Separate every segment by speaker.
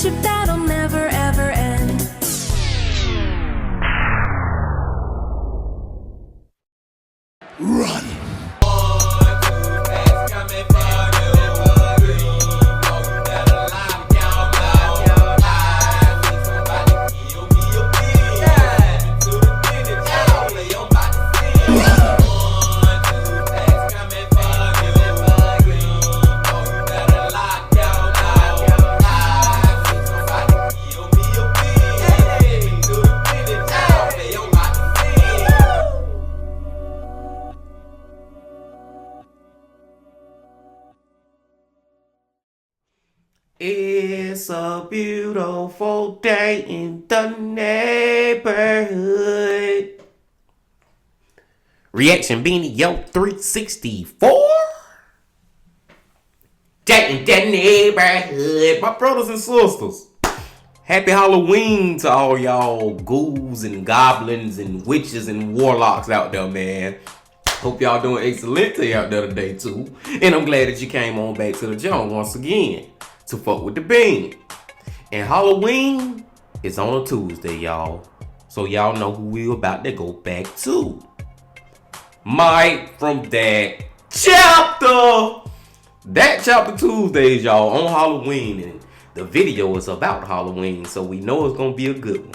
Speaker 1: friendship that'll never ever end.
Speaker 2: Run!
Speaker 3: It's a beautiful day in the neighborhood. Reaction Beanie Yo 364. Day in the neighborhood. My brothers and sisters. Happy Halloween to all y'all ghouls and goblins and witches and warlocks out there, man. Hope y'all doing excellent out there today too. And I'm glad that you came on back to the joint once again to fuck with the bean. And Halloween is on a Tuesday, y'all. So y'all know who we about to go back to. Mike from that chapter. That chapter Tuesdays, y'all, on Halloween. And the video is about Halloween, so we know it's gonna be a good one.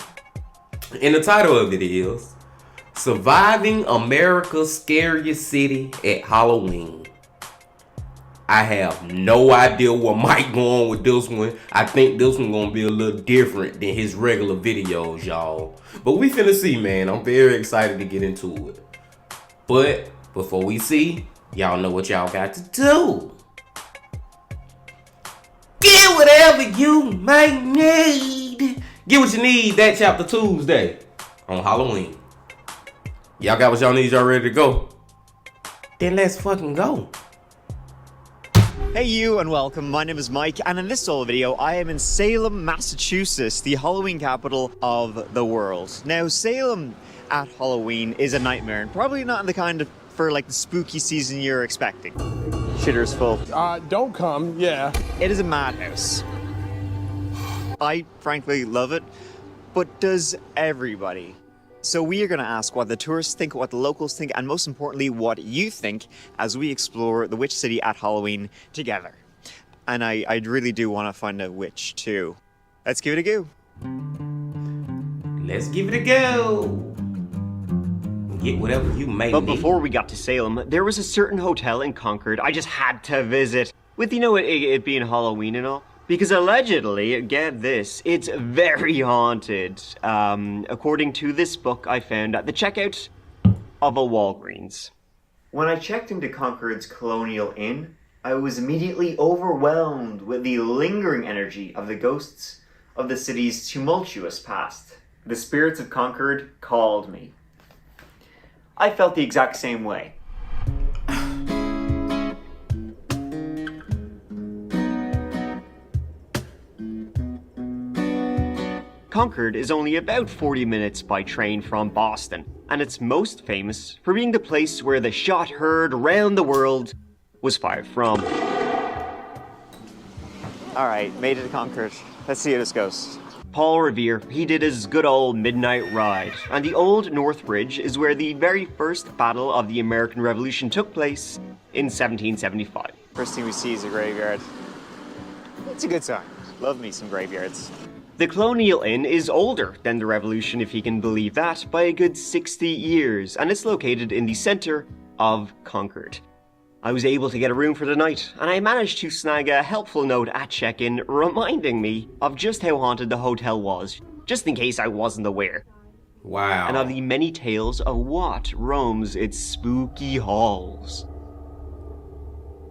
Speaker 3: And the title of it is Surviving America's Scariest City at Halloween. I have no idea where Mike going with this one. I think this one gonna be a little different than his regular videos, y'all. But we finna see, man. I'm very excited to get into it. But before we see, y'all know what y'all got to do. Get whatever you might need. Get what you need that chapter Tuesday on Halloween. Y'all got what y'all need, y'all ready to go? Then let's fucking go.
Speaker 4: Hey you and welcome, my name is Mike and in this solo video I am in Salem, Massachusetts, the Halloween capital of the world. Now Salem at Halloween is a nightmare and probably not the kind of for like the spooky season you're expecting. Shitter's full.
Speaker 2: Don't come, yeah.
Speaker 4: It is a madhouse. I frankly love it, but does everybody? So we are going to ask what the tourists think, what the locals think, and most importantly, what you think as we explore the Witch City at Halloween together. And I really do want to find a witch too. Let's give it a go.
Speaker 3: Let's give it a go. Get whatever you may
Speaker 5: But
Speaker 3: need.
Speaker 5: before we got to Salem, there was a certain hotel in Concord I just had to visit. With, you know, it being Halloween and all. Because allegedly, get this, it's very haunted. According to this book I found at the checkout of a Walgreens. When I checked into Concord's Colonial Inn, I was immediately overwhelmed with the lingering energy of the ghosts of the city's tumultuous past. The spirits of Concord called me. I felt the exact same way. Concord is only about 40 minutes by train from Boston, and it's most famous for being the place where the shot heard around the world was fired from.
Speaker 4: Alright, made it to Concord. Let's see how this goes.
Speaker 5: Paul Revere, he did his good old midnight ride, and the Old North Bridge is where the very first battle of the American Revolution took place in 1775.
Speaker 4: First thing we see is a graveyard. It's a good sign. Love me some graveyards.
Speaker 5: The Colonial Inn is older than the Revolution, if you can believe that, by a good 60 years, and it's located in the center of Concord. I was able to get a room for the night, and I managed to snag a helpful note at check-in reminding me of just how haunted the hotel was, just in case I wasn't aware.
Speaker 3: Wow.
Speaker 5: And of the many tales of what roams its spooky halls.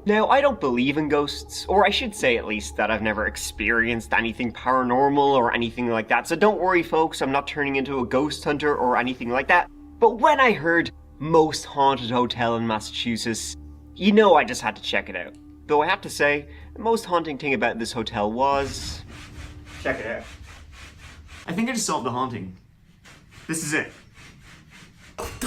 Speaker 5: Now, I don't believe in ghosts, or I should say at least that I've never experienced anything paranormal or anything like that, so don't worry folks, I'm not turning into a ghost hunter or anything like that. But when I heard most haunted hotel in Massachusetts, you know I just had to check it out. Though I have to say, the most haunting thing about this hotel was... check it out. I think I just solved the haunting. This is it.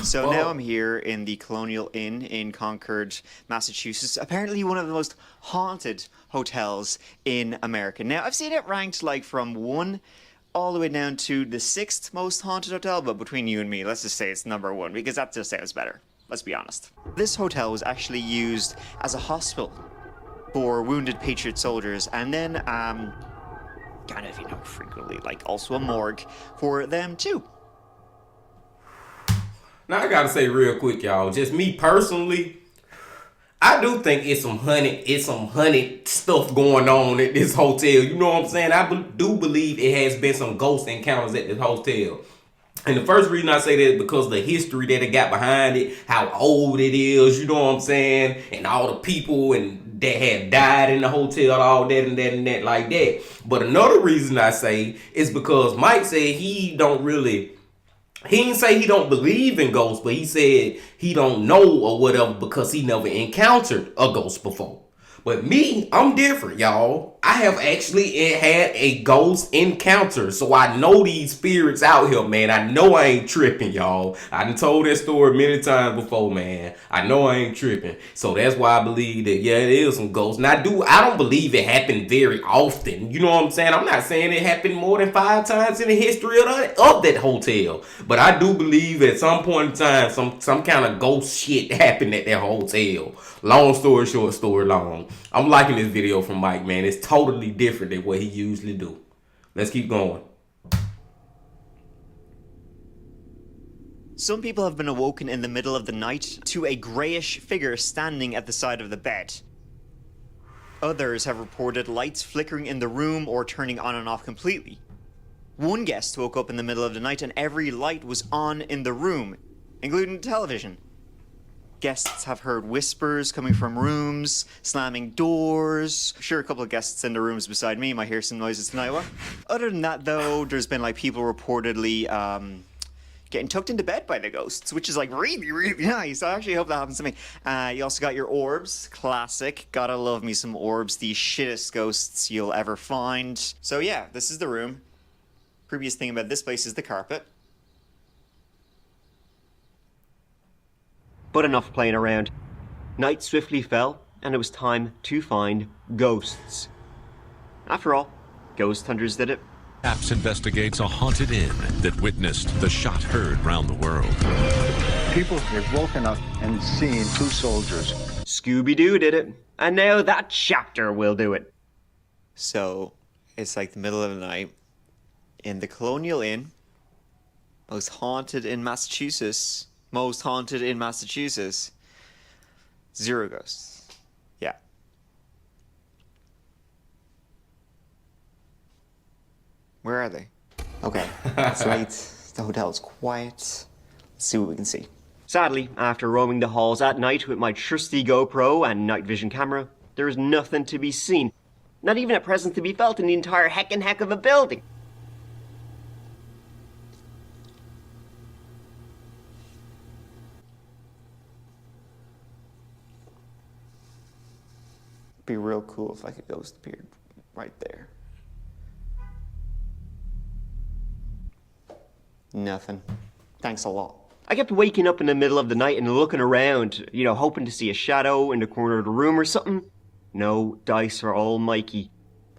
Speaker 4: So now I'm here in the Colonial Inn in Concord, Massachusetts. Apparently one of the most haunted hotels in America. Now, I've seen it ranked like from 1 all the way down to the 6th most haunted hotel, but between you and me, let's just say it's number 1 because that just sounds better. Let's be honest. This hotel was actually used as a hospital for wounded Patriot soldiers, and then, kind of, you know, frequently, like, also a morgue for them too.
Speaker 3: Now I gotta say real quick, y'all, just me personally, I do think it's some hunted stuff going on at this hotel. You know what I'm saying? I do believe it has been some ghost encounters at this hotel. And the first reason I say that is because of the history that it got behind it, how old it is, you know what I'm saying? And all the people and that had died in the hotel, all that and that and that like that. But another reason I say is because Mike said he didn't say he don't believe in ghosts, but he said he don't know or whatever because he never encountered a ghost before. But me, I'm different, y'all. I have actually had a ghost encounter. So I know these spirits out here, man. I know I ain't tripping, y'all. I done told that story many times before, man. I know I ain't tripping. So that's why I believe that, yeah, it is some ghosts. And I don't believe it happened very often. You know what I'm saying? I'm not saying it happened more than 5 times in the history of that hotel. But I do believe at some point in time, some kind of ghost shit happened at that hotel. Long story short, story long. I'm liking this video from Mike, man. It's totally different than what he usually do. Let's keep going.
Speaker 4: Some people have been awoken in the middle of the night to a greyish figure standing at the side of the bed. Others have reported lights flickering in the room or turning on and off completely. One guest woke up in the middle of the night and every light was on in the room, including the television. Guests have heard whispers coming from rooms, slamming doors. Sure, a couple of guests in the rooms beside me might hear some noises tonight. Other than that, though, there's been like people reportedly getting tucked into bed by the ghosts, which is like really, really nice. I actually hope that happens to me. You also got your orbs, classic. Gotta love me some orbs, the shittest ghosts you'll ever find. So yeah, this is the room. Previous thing about this place is the carpet.
Speaker 5: But enough playing around. Night swiftly fell, and it was time to find ghosts. After all, ghost hunters did it.
Speaker 6: Apps investigates a haunted inn that witnessed the shot heard round the world.
Speaker 7: People have woken up and seen 2 soldiers.
Speaker 5: Scooby-Doo did it, and now that chapter will do it.
Speaker 4: So, it's like the middle of the night in the Colonial Inn, most haunted in Massachusetts. 0 ghosts. Yeah. Where are they? Okay, it's late. The hotel's quiet. Let's see what we can see.
Speaker 5: Sadly, after roaming the halls at night with my trusty GoPro and night vision camera, there is nothing to be seen. Not even a presence to be felt in the entire heckin' heck of a building.
Speaker 4: Be real cool if like a ghost appeared right there. Nothing. Thanks a lot.
Speaker 5: I kept waking up in the middle of the night and looking around, you know, hoping to see a shadow in the corner of the room or something. No dice for old Mikey.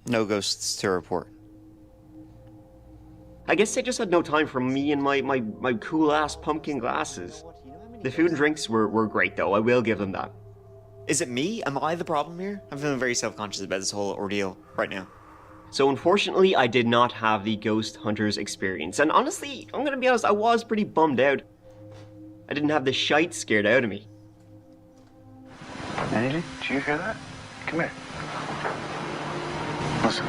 Speaker 4: No ghosts to report.
Speaker 5: I guess they just had no time for me and my cool-ass pumpkin glasses. The food and drinks were great, though. I will give them that.
Speaker 4: Is it me? Am I the problem here? I'm feeling very self-conscious about this whole ordeal right now.
Speaker 5: So unfortunately, I did not have the Ghost Hunters experience. And honestly, I'm gonna be honest, I was pretty bummed out. I didn't have the shite scared out of me.
Speaker 7: Anything? Did you hear that? Come here. Listen.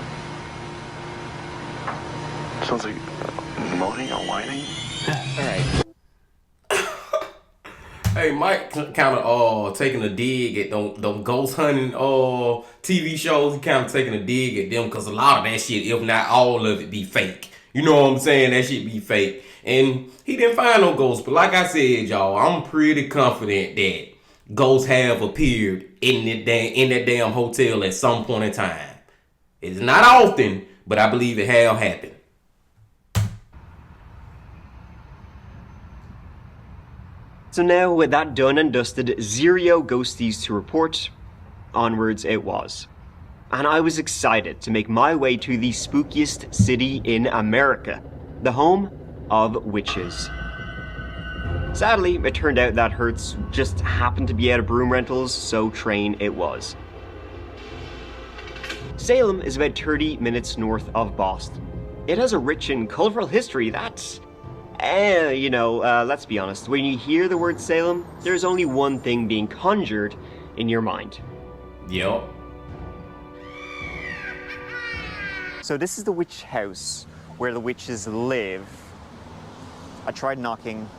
Speaker 7: Sounds like moaning or whining.
Speaker 4: Alright.
Speaker 3: Hey, Mike kind of taking a dig at them ghost hunting TV shows. He kind of taking a dig at them because a lot of that shit, if not all of it, be fake. You know what I'm saying? That shit be fake. And he didn't find no ghosts. But like I said, y'all, I'm pretty confident that ghosts have appeared in that damn hotel at some point in time. It's not often, but I believe it have happened.
Speaker 5: So now, with that done and dusted, 0 ghosties to report, onwards it was. And I was excited to make my way to the spookiest city in America, the home of witches. Sadly, it turned out that Hertz just happened to be out of broom rentals, so train it was. Salem is about 30 minutes north of Boston. It has a rich and colorful history that, let's be honest, when you hear the word Salem, there's only one thing being conjured in your mind.
Speaker 3: Yup.
Speaker 4: So this is the witch house where the witches live. I tried knocking.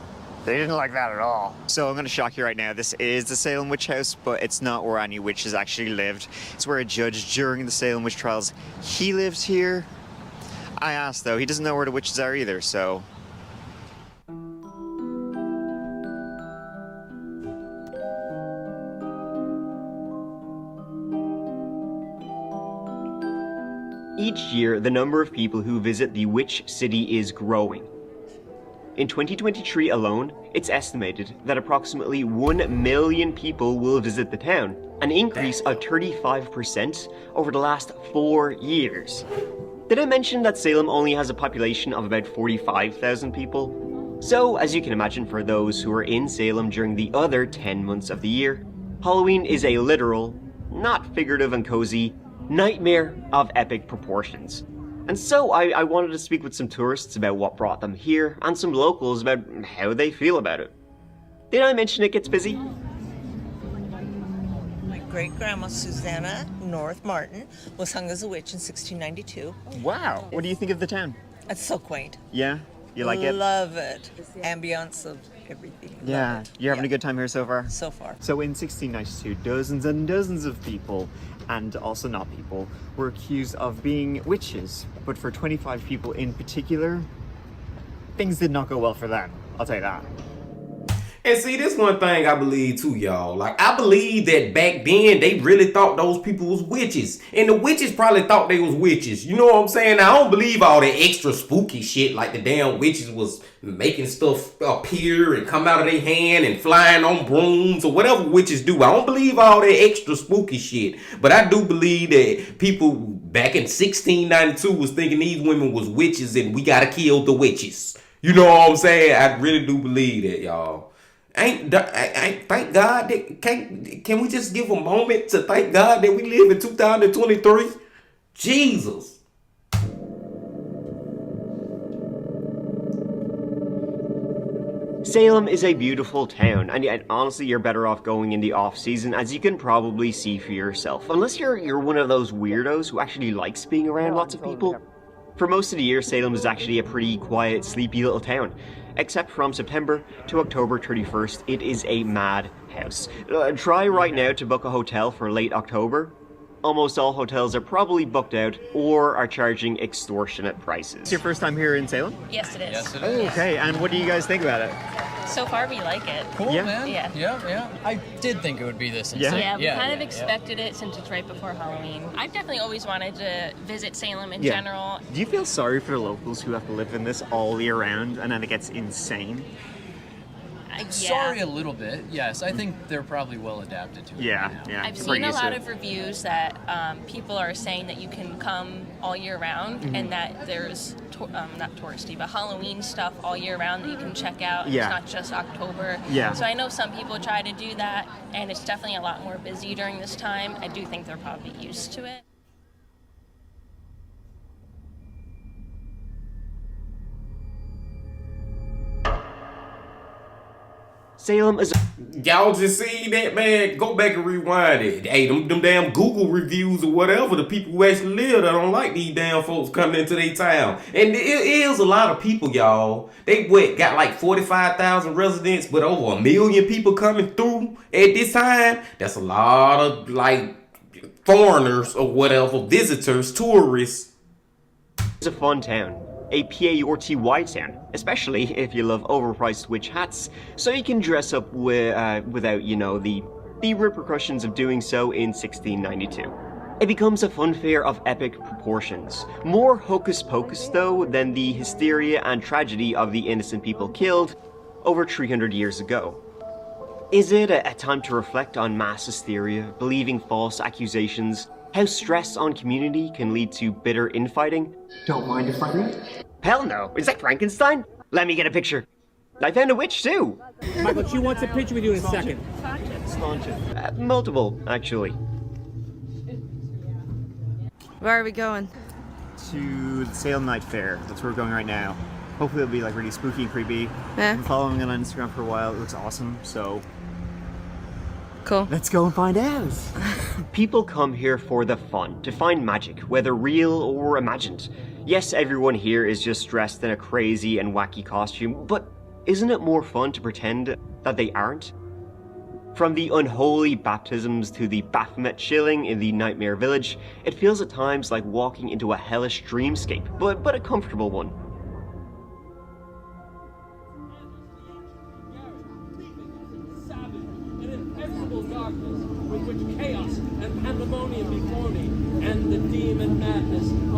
Speaker 4: They didn't like that at all. So I'm gonna shock you right now. This is the Salem witch house, but it's not where any witches actually lived. It's where a judge during the Salem witch trials, he lived here. I asked though, he doesn't know where the witches are either, so.
Speaker 5: Each year, the number of people who visit the Witch City is growing. In 2023 alone, it's estimated that approximately 1 million people will visit the town, an increase of 35% over the last 4 years. Did I mention that Salem only has a population of about 45,000 people? So, as you can imagine, for those who are in Salem during the other 10 months of the year, Halloween is a literal, not figurative and cozy, nightmare of epic proportions. And so I wanted to speak with some tourists about what brought them here, and some locals about how they feel about it. Did I mention it gets busy?
Speaker 8: My great-grandma Susanna North Martin was hung as a witch in 1692.
Speaker 4: Wow, what do you think of the town?
Speaker 8: It's so quaint.
Speaker 4: Yeah, you like it?
Speaker 8: Love it. Ambience of everything.
Speaker 4: Yeah,
Speaker 8: Love it.
Speaker 4: you're having a good time here so far?
Speaker 8: So far.
Speaker 4: So in 1692, dozens and dozens of people, and also not people, were accused of being witches. But for 25 people in particular, things did not go well for them. I'll tell you that.
Speaker 3: And see, this one thing I believe too, y'all. Like, I believe that back then they really thought those people was witches. And the witches probably thought they was witches. You know what I'm saying? Now, I don't believe all that extra spooky shit like the damn witches was making stuff appear and come out of their hand and flying on brooms or whatever witches do. I don't believe all that extra spooky shit. But I do believe that people back in 1692 was thinking these women was witches and we gotta kill the witches. You know what I'm saying? I really do believe that, y'all. Ain't thank God that can we just give a moment to thank God that we live in 2023? Jesus.
Speaker 5: Salem is a beautiful town, and yet honestly you're better off going in the off-season, as you can probably see for yourself. Unless you're one of those weirdos who actually likes being around lots of people. For most of the year, Salem is actually a pretty quiet, sleepy little town. Except from September to October 31st, it is a madhouse. Try right now to book a hotel for late October. Almost all hotels are probably booked out or are charging extortionate prices.
Speaker 4: It's your first time here in Salem?
Speaker 9: Yes, it is.
Speaker 10: Yes, it is.
Speaker 4: Okay, and what do you guys think about it?
Speaker 9: So far, we like it.
Speaker 10: Cool,
Speaker 4: Yeah.
Speaker 10: man.
Speaker 9: Yeah.
Speaker 10: Yeah. I did think it would be this
Speaker 4: Yeah.
Speaker 10: insane.
Speaker 9: Yeah, we kind of expected it since it's right before Halloween. I've definitely always wanted to visit Salem in general.
Speaker 4: Do you feel sorry for the locals who have to live in this all year round and then it gets insane?
Speaker 10: Sorry a little bit, yes. I think they're probably well adapted to it.
Speaker 4: Yeah,
Speaker 10: by now.
Speaker 4: yeah.
Speaker 9: I've
Speaker 4: Pretty
Speaker 9: seen a
Speaker 4: used to
Speaker 9: lot
Speaker 4: it.
Speaker 9: of reviews that people are saying that you can come all year round and that there's, not touristy, but Halloween stuff all year round that you can check out.
Speaker 4: Yeah.
Speaker 9: It's not just October.
Speaker 4: Yeah.
Speaker 9: So I know some people try to do that, and it's definitely a lot more busy during this time. I do think they're probably used to it.
Speaker 5: Salem is
Speaker 3: Y'all just see that, man? Go back and rewind it. Hey, them damn Google reviews or whatever, the people who actually live that don't like these damn folks coming into their town. And it is a lot of people, y'all. They got like 45,000 residents, but over 1 million people coming through at this time. That's a lot of like foreigners or whatever, visitors, tourists.
Speaker 5: a fun town. A PAYY town, especially if you love overpriced witch hats, so you can dress up without, the repercussions of doing so in 1692. It becomes a fun fair of epic proportions. More hocus pocus, though, than the hysteria and tragedy of the innocent people killed over 300 years ago. Is it a time to reflect on mass hysteria, believing false accusations, how stress on community can lead to bitter infighting?
Speaker 4: Don't mind if I do.
Speaker 5: Hell no! Is that Frankenstein? Let me get a picture. I found a witch too!
Speaker 11: Michael, she wants a picture with you in a second.
Speaker 5: Multiple, actually.
Speaker 1: Where are we going?
Speaker 4: To the Salem Night Fair. That's where we're going right now. Hopefully it'll be like really spooky and creepy.
Speaker 1: Yeah.
Speaker 4: I've been following it on Instagram for a while. It looks awesome, so
Speaker 1: Cool.
Speaker 4: let's go and find out.
Speaker 5: People come here for the fun, to find magic, whether real or imagined. Yes, everyone here is just dressed in a crazy and wacky costume, but isn't it more fun to pretend that they aren't? From the unholy baptisms to the Baphomet chilling in the Nightmare Village, it feels at times like walking into a hellish dreamscape, but a comfortable one.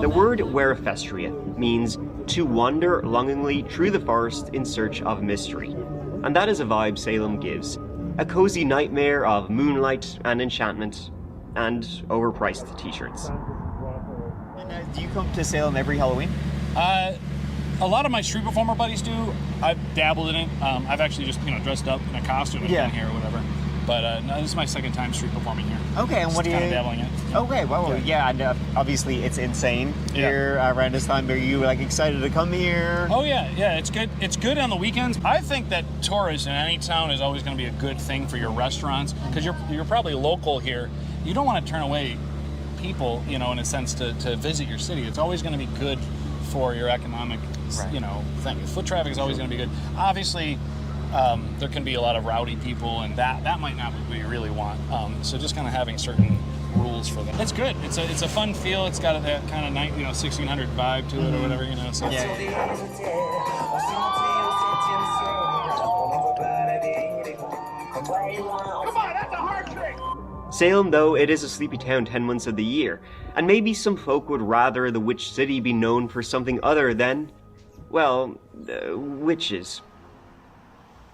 Speaker 5: The word Werefestria means to wander longingly through the forest in search of mystery, and that is a vibe Salem gives. A cozy nightmare of moonlight and enchantment, and overpriced t-shirts.
Speaker 4: And do you come to Salem every Halloween?
Speaker 12: A lot of my street performer buddies do. I've dabbled in it. I've actually just dressed up in a costume and been here or whatever. But no, this is my second time street performing here.
Speaker 4: Okay, and what do you...
Speaker 12: kind of dabbling in it.
Speaker 4: Okay, well, yeah, and obviously it's insane here around this time. Are you like excited to come here?
Speaker 12: Oh yeah, it's good. It's good on the weekends. I think that tourists in any town is always going to be a good thing for your restaurants because you're probably local here. You don't want to turn away people, in a sense, to visit your city. It's always going to be good for your economic, thing. Foot traffic is always going to be good. Obviously. There can be a lot of rowdy people, and that might not be what you really want. So just kind of having certain rules for that. It's good. It's a fun feel. It's got that kind of 1600 vibe to it or whatever, So
Speaker 11: Come on, that's a hard trick.
Speaker 5: Salem, though, it is a sleepy town 10 months of the year, and maybe some folk would rather the witch city be known for something other than, well, witches.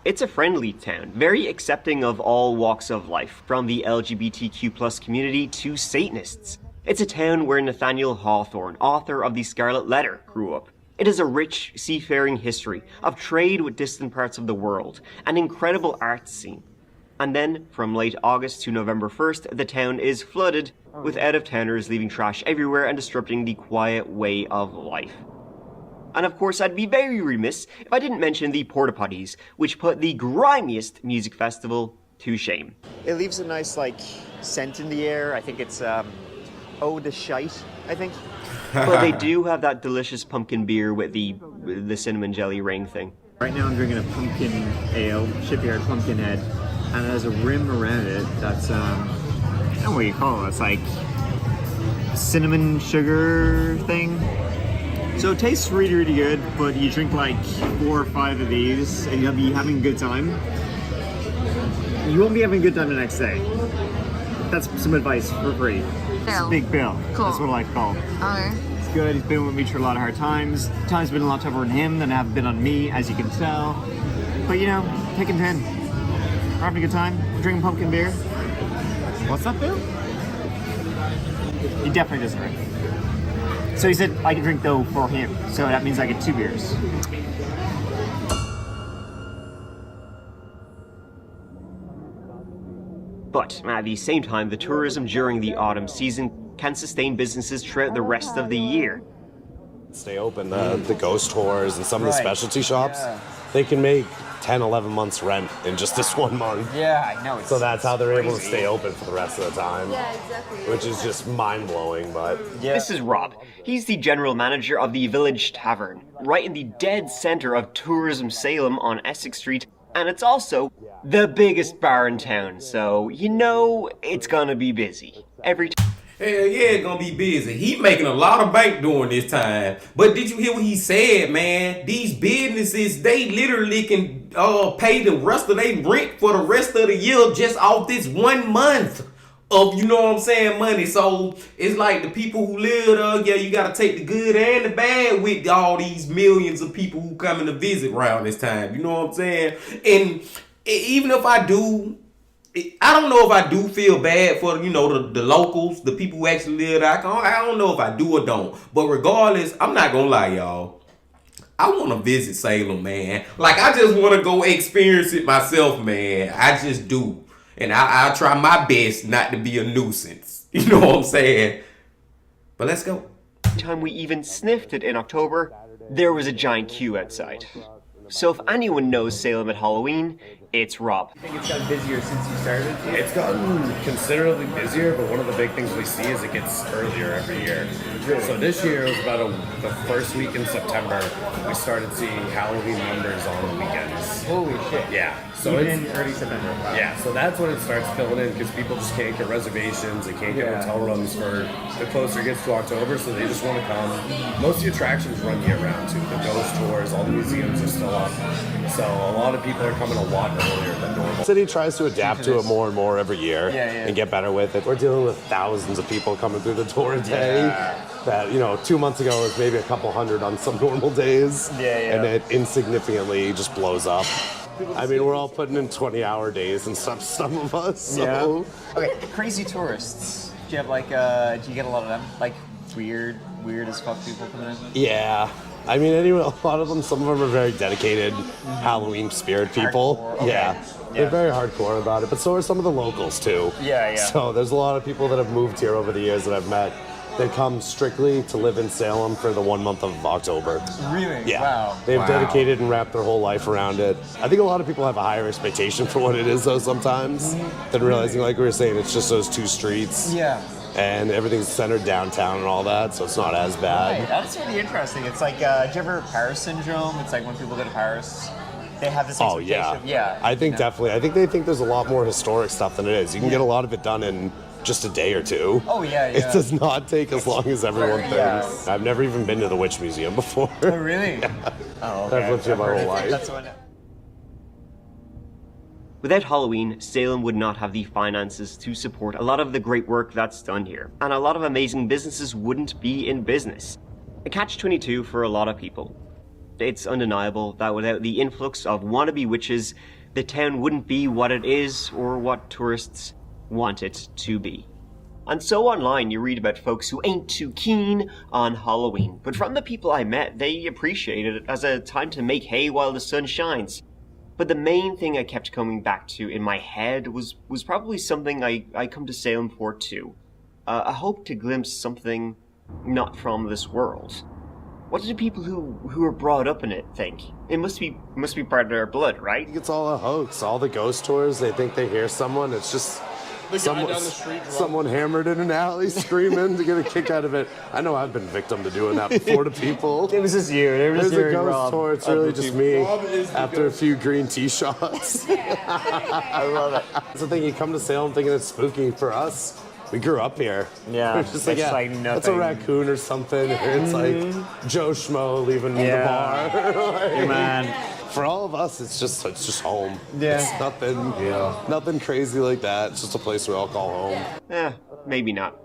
Speaker 5: It's a friendly town, very accepting of all walks of life, from the LGBTQ+ community to Satanists. It's a town where Nathaniel Hawthorne, author of The Scarlet Letter, grew up. It has a rich seafaring history of trade with distant parts of the world, an incredible art scene. And then, from late August to November 1st, the town is flooded with out-of-towners leaving trash everywhere and disrupting the quiet way of life. And of course, I'd be very remiss if I didn't mention the porta potties, which put the grimiest music festival to shame.
Speaker 4: It leaves a nice, scent in the air. I think it's, eau de shite, I think.
Speaker 5: But they do have that delicious pumpkin beer with the cinnamon jelly ring thing.
Speaker 4: Right now I'm drinking a pumpkin ale, Shipyard Pumpkinhead, and it has a rim around it that's, I don't know what you call it. It's like cinnamon sugar thing. So it tastes really, really good, but you drink 4 or 5 of these and you'll be having a good time. You won't be having a good time the next day. That's some advice for free. It's Big Bill. Cool. That's what I like to call him.
Speaker 1: Okay.
Speaker 4: It's good. He's been with me through a lot of hard times. Times have been a lot tougher on him than have been on me, as you can tell. But taking 10. We're having a good time. We're drinking pumpkin beer. What's up, Bill? He definitely doesn't drink. So he said I can drink though for him, so that means I get 2 beers.
Speaker 5: But at the same time, the tourism during the autumn season can sustain businesses throughout the rest of the year.
Speaker 13: Stay open, the ghost tours and some of the specialty shops, they can make 10, 11 months rent in just this 1 month.
Speaker 4: Yeah, I know.
Speaker 13: So that's how they're able to stay open for the rest of the time.
Speaker 1: Yeah, exactly.
Speaker 13: Which is just mind-blowing, but...
Speaker 5: Yeah. This is Rob. He's the general manager of the Village Tavern, right in the dead center of Tourism Salem on Essex Street, and it's also the biggest bar in town, so it's gonna be busy. Every time.
Speaker 3: Hell yeah, it's gonna be busy. He making a lot of bank during this time. But did you hear what he said, man? These businesses, they literally can pay the rest of their rent for the rest of the year just off this 1 month of, money. So it's like the people who live there, you gotta take the good and the bad with all these millions of people who coming to visit around this time. You know what I'm saying? And even if I do, I don't know if I do feel bad for, you know, the locals, the people who actually live there. I don't know if I do or don't. But regardless, I'm not gonna lie, y'all. I want to visit Salem, man. Like, I just want to go experience it myself, man. I just do. And I'll try my best not to be a nuisance. You know what I'm saying? But let's go.
Speaker 5: Time we even sniffed it in October, there was a giant queue outside. So if anyone knows Salem at Halloween, it's Rob.
Speaker 14: I think it's gotten busier since you started?
Speaker 13: It's gotten considerably busier, but one of the big things we see is it gets earlier every year.
Speaker 14: Really?
Speaker 13: So this year was about the first week in September, we started seeing Halloween numbers on the weekends.
Speaker 14: Holy shit.
Speaker 13: Yeah. So
Speaker 14: even
Speaker 13: it's
Speaker 14: in early September. Wow.
Speaker 13: Yeah, so that's when it starts filling in because people just can't get reservations, they can't get hotel rooms for the closer it gets to October, so they just want to come. Most of the attractions run year round too. The ghost tours, all the museums are still up. So a lot of people are coming a lot earlier than normal. The city tries to adapt to it more and more every year and get better with it. We're dealing with thousands of people coming through the door a day. That, you know, 2 months ago was maybe a couple hundred on some normal days. And it insignificantly just blows up. I mean, we're all putting in 20-hour days and stuff, some of us. So.
Speaker 4: Okay, crazy tourists. Do you have like, do you get a lot of them? Like weird as fuck people coming in?
Speaker 13: Yeah. I mean, anyway, a lot of them, some of them are very dedicated Halloween spirit people.
Speaker 4: Hardcore, okay.
Speaker 13: They're very hardcore about it, but so are some of the locals too. So there's a lot of people that have moved here over the years that I've met. They come strictly to live in Salem for the 1 month of October.
Speaker 4: Really?
Speaker 13: Yeah.
Speaker 4: Wow.
Speaker 13: They've dedicated and wrapped their whole life around it. I think a lot of people have a higher expectation for what it is, though, sometimes, than realizing, like we were saying, it's just those two streets.
Speaker 4: Yeah.
Speaker 13: And everything's centered downtown and all that, so it's not as bad.
Speaker 4: Right, that's really interesting. It's like, do you ever Paris syndrome? It's like when people go to Paris, they have this expectation. I
Speaker 13: think definitely. I think they think there's a lot more historic stuff than it is. You can get a lot of it done in just a day or two.
Speaker 4: Oh, yeah.
Speaker 13: It does not take as long as everyone thinks. I've never even been to the Witch Museum before.
Speaker 4: Oh, really? Oh, okay.
Speaker 13: I've lived here my whole life.
Speaker 4: That's what I know.
Speaker 5: Without Halloween, Salem would not have the finances to support a lot of the great work that's done here, and a lot of amazing businesses wouldn't be in business. A catch-22 for a lot of people. It's undeniable that without the influx of wannabe witches, the town wouldn't be what it is or what tourists want it to be. And so online you read about folks who ain't too keen on Halloween, but from the people I met, they appreciated it as a time to make hay while the sun shines. But the main thing I kept coming back to in my head was probably something I come to Salem for too. A hope to glimpse something not from this world. What do the people who are brought up in it think? It must be part of their blood, right?
Speaker 13: It's all a hoax. All the ghost tours, they think they hear someone. It's just someone hammered in an alley screaming to get a kick out of it. I know I've been victim to doing that before to people.
Speaker 4: It was just you.
Speaker 13: There's a ghost tour. It's really just me after a few green tea shots.
Speaker 4: I love it.
Speaker 13: That's the thing. You come to Salem thinking it's spooky. For us, we grew up here.
Speaker 4: Yeah,
Speaker 13: it's just like nothing. It's a raccoon or something. It's like Joe Schmo leaving the bar.
Speaker 4: Hey, man.
Speaker 13: For all of us, it's just home.
Speaker 4: Yeah.
Speaker 13: It's nothing crazy like that. It's just a place we all call home.
Speaker 5: Maybe not.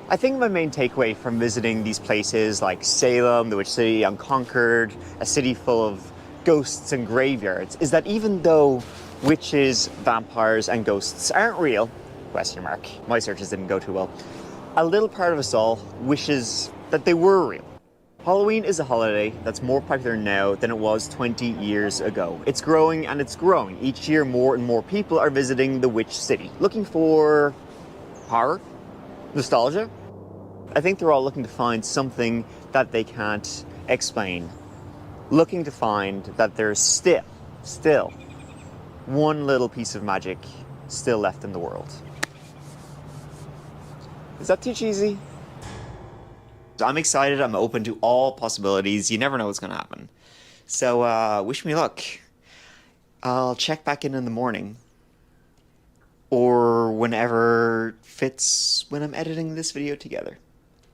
Speaker 4: I think my main takeaway from visiting these places like Salem, the Witch City, Unconquered, a city full of ghosts and graveyards, is that even though witches, vampires, and ghosts aren't real, question mark, my searches didn't go too well, a little part of us all wishes that they were real. Halloween is a holiday that's more popular now than it was 20 years ago. It's growing and it's growing. Each year more and more people are visiting the Witch City, looking for horror, nostalgia. I think they're all looking to find something that they can't explain. Looking to find that there's still one little piece of magic still left in the world. Is that too cheesy? I'm excited, I'm open to all possibilities. You never know what's gonna happen. So wish me luck. I'll check back in the morning. Or whenever fits when I'm editing this video together.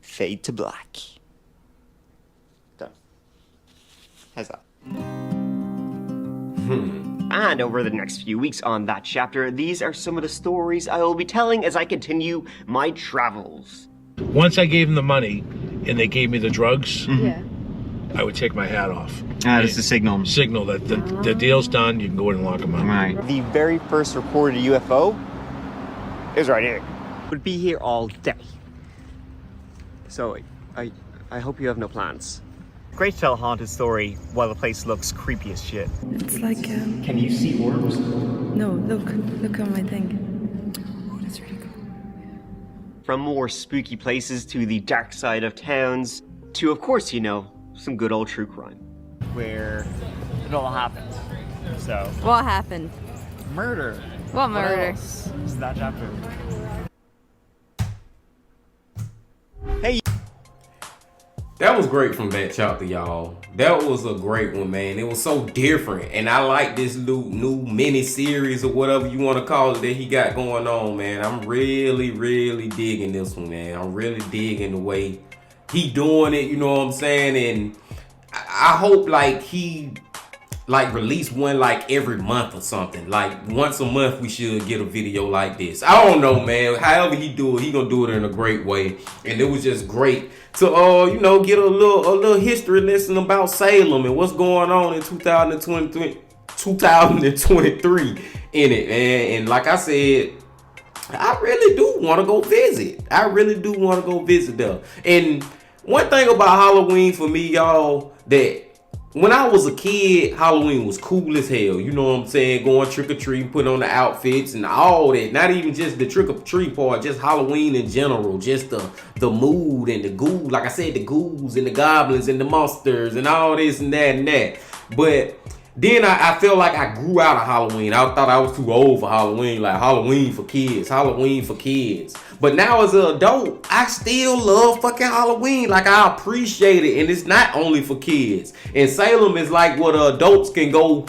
Speaker 4: Fade to black. Done. How's that?
Speaker 5: And over the next few weeks on that chapter, these are some of the stories I will be telling as I continue my travels.
Speaker 15: Once I gave them the money and they gave me the drugs,
Speaker 2: I would take my hat off.
Speaker 4: That's the signal.
Speaker 2: Signal that the deal's done. You can go in and lock them up.
Speaker 4: Right. The very first recorded UFO is right here. Would be here all day.
Speaker 5: So, I hope you have no plans.
Speaker 4: Great to tell a haunted story while the place looks creepy as shit.
Speaker 1: It's like,
Speaker 14: Can you see orbs?
Speaker 1: no, look on my thing. Oh, that's really cool.
Speaker 5: From more spooky places to the dark side of towns, to, of course, you know, some good old true crime.
Speaker 4: Where it all happened. So,
Speaker 1: What happened?
Speaker 4: murder.
Speaker 1: What murder?
Speaker 4: Else is that chapter? Hey.
Speaker 3: That was great from that chapter, y'all. That was a great one, man. It was so different. And I like this new mini series or whatever you want to call it that he got going on, man. I'm really, really digging this one, man. I'm really digging the way he doing it, you know what I'm saying? And I hope like he like release one like every month or something. Like once a month we should get a video like this. I don't know, man. However he do it, he gonna do it in a great way. And it was just great to you know, get a little history lesson about Salem and what's going on in 2023 in it, man. And like I said, I really do want to go visit. I really do want to go visit there. And one thing about Halloween for me, y'all, that when I was a kid, Halloween was cool as hell. You know what I'm saying? Going trick-or-treating, putting on the outfits and all that. Not even just the trick-or-treat part, just Halloween in general. Just the mood and the ghoul. Like I said, the ghouls and the goblins and the monsters and all this and that and that. But then I felt like I grew out of Halloween. I thought I was too old for Halloween. Like Halloween for kids. Halloween for kids. But now as an adult, I still love fucking Halloween. Like I appreciate it. And it's not only for kids. And Salem is like what adults can go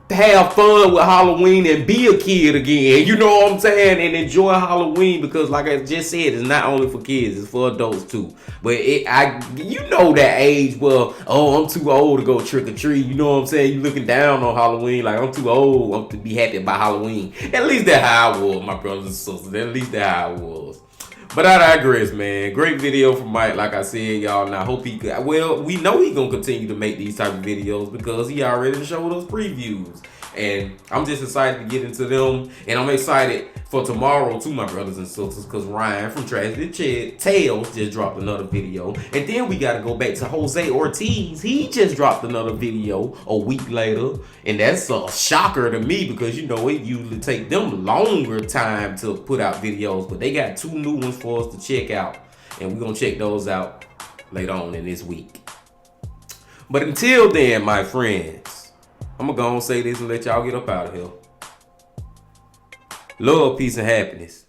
Speaker 3: have fun with Halloween and be a kid again. You know what I'm saying? And enjoy Halloween because like I just said, it's not only for kids, it's for adults too. But you know that age where, oh, I'm too old to go trick or treat. You know what I'm saying? You looking down on Halloween like I'm too old to be happy about Halloween. At least that's how I was, my brothers and sisters. At least that's how I was. But I digress, man. Great video from Mike, like I said, y'all. And I hope he could. Well, we know he's gonna continue to make these type of videos because he already showed us previews. And I'm just excited to get into them. And I'm excited for tomorrow too, my brothers and sisters, because Ryan from Tragedy Tales just dropped another video. And then we got to go back to Jose Ortiz. He just dropped another video a week later. And that's a shocker to me because, you know, it usually take them longer time to put out videos. But they got 2 new ones for us to check out. And we're going to check those out later on in this week. But until then, my friends, I'm going to go and say this and let y'all get up out of here. Love, peace, and happiness.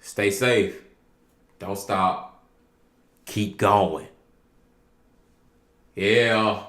Speaker 3: Stay safe. Don't stop. Keep going. Yeah.